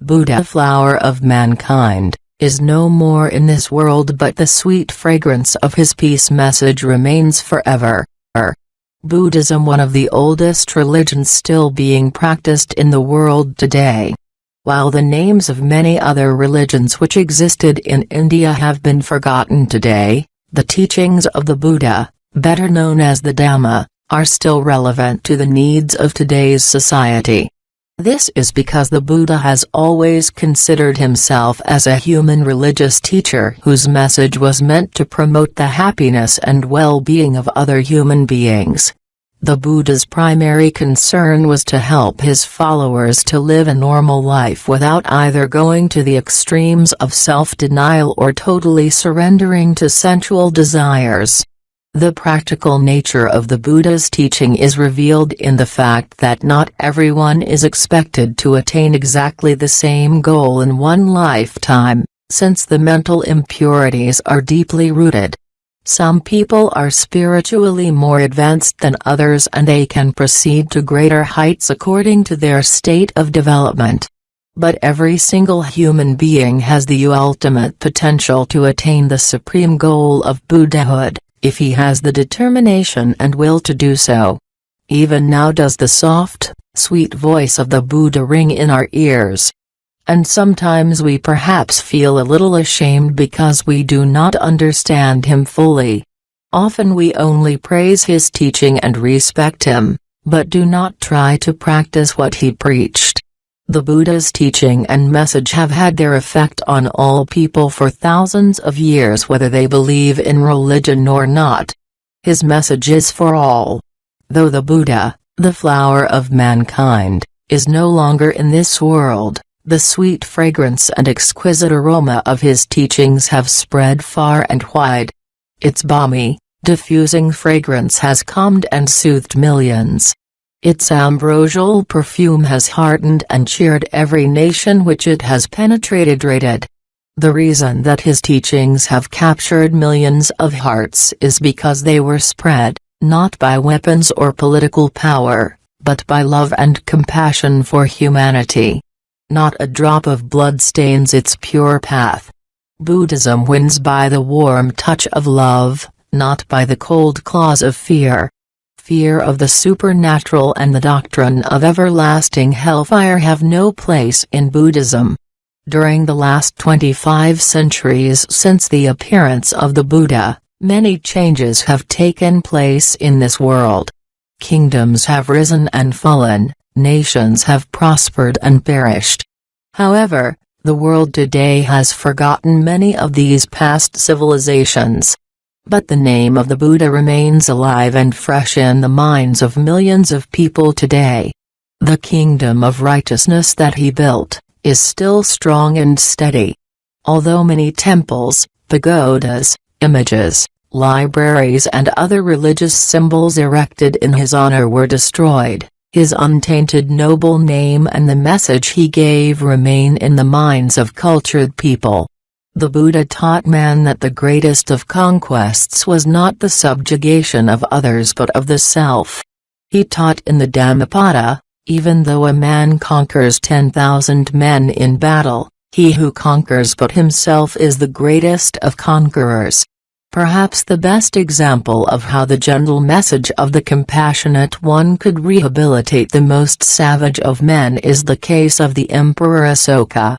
Buddha, flower of mankind, is no more in this world, but the sweet fragrance of his peace message remains forever. Buddhism, one of the oldest religions still being practiced in the world today. While the names of many other religions which existed in India have been forgotten today, the teachings of the Buddha, better known as the Dhamma, are still relevant to the needs of today's society. This is because the Buddha has always considered himself as a human religious teacher whose message was meant to promote the happiness and well-being of other human beings. The Buddha's primary concern was to help his followers to live a normal life without either going to the extremes of self-denial or totally surrendering to sensual desires. The practical nature of the Buddha's teaching is revealed in the fact that not everyone is expected to attain exactly the same goal in one lifetime, since the mental impurities are deeply rooted. Some people are spiritually more advanced than others, and they can proceed to greater heights according to their state of development. But every single human being has the ultimate potential to attain the supreme goal of Buddhahood, if he has the determination and will to do so. Even now does the soft, sweet voice of the Buddha ring in our ears. And sometimes we perhaps feel a little ashamed because we do not understand him fully. Often we only praise his teaching and respect him, but do not try to practice what he preached. The Buddha's teaching and message have had their effect on all people for thousands of years, whether they believe in religion or not. His message is for all. Though the Buddha, the flower of mankind, is no longer in this world, the sweet fragrance and exquisite aroma of his teachings have spread far and wide. Its balmy, diffusing fragrance has calmed and soothed millions. Its ambrosial perfume has heartened and cheered every nation which it has penetrated. The reason that his teachings have captured millions of hearts is because they were spread, not by weapons or political power, but by love and compassion for humanity. Not a drop of blood stains its pure path. Buddhism wins by the warm touch of love, not by the cold claws of fear. Fear of the supernatural and the doctrine of everlasting hellfire have no place in Buddhism. During the last 25 centuries since the appearance of the Buddha, many changes have taken place in this world. Kingdoms have risen and fallen, nations have prospered and perished. However, the world today has forgotten many of these past civilizations. But the name of the Buddha remains alive and fresh in the minds of millions of people today. The kingdom of righteousness that he built is still strong and steady. Although many temples, pagodas, images, libraries and other religious symbols erected in his honor were destroyed, his untainted noble name and the message he gave remain in the minds of cultured people. The Buddha taught man that the greatest of conquests was not the subjugation of others but of the self. He taught in the Dhammapada, even though a man conquers 10,000 men in battle, he who conquers but himself is the greatest of conquerors. Perhaps the best example of how the gentle message of the compassionate one could rehabilitate the most savage of men is the case of the Emperor Asoka.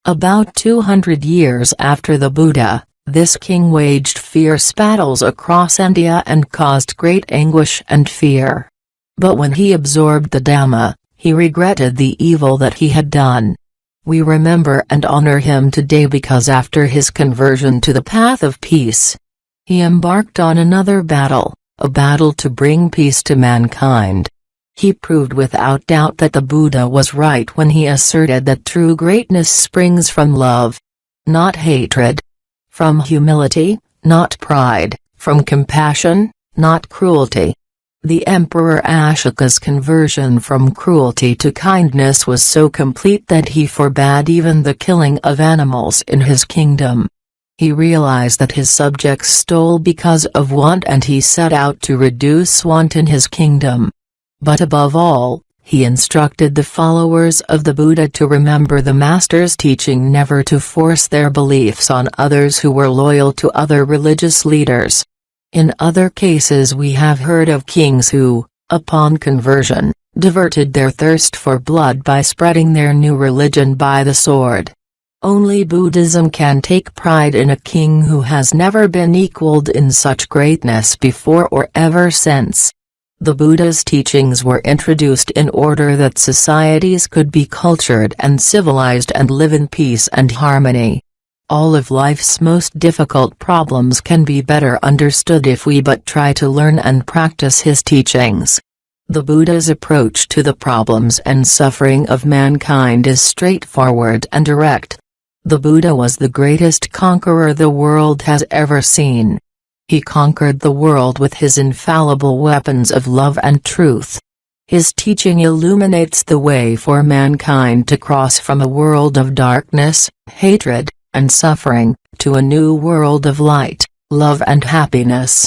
About 200 years after the Buddha, this king waged fierce battles across India and caused great anguish and fear. But when he absorbed the Dhamma, he regretted the evil that he had done. We remember and honor him today because after his conversion to the path of peace, he embarked on another battle, a battle to bring peace to mankind. He proved without doubt that the Buddha was right when he asserted that true greatness springs from love, not hatred; from humility, not pride; from compassion, not cruelty. The Emperor Ashoka's conversion from cruelty to kindness was so complete that he forbade even the killing of animals in his kingdom. He realized that his subjects stole because of want and he set out to reduce want in his kingdom. But above all, He instructed the followers of the Buddha to remember the Master's teaching never to force their beliefs on others who were loyal to other religious leaders. In other cases we have heard of kings who, upon conversion, diverted their thirst for blood by spreading their new religion by the sword. Only Buddhism can take pride in a king who has never been equaled in such greatness before or ever since. The Buddha's teachings were introduced in order that societies could be cultured and civilized and live in peace and harmony. All of life's most difficult problems can be better understood if we but try to learn and practice his teachings. The Buddha's approach to the problems and suffering of mankind is straightforward and direct. The Buddha was the greatest conqueror the world has ever seen. He conquered the world with his infallible weapons of love and truth. His teaching illuminates the way for mankind to cross from a world of darkness, hatred, and suffering, to a new world of light, love and happiness.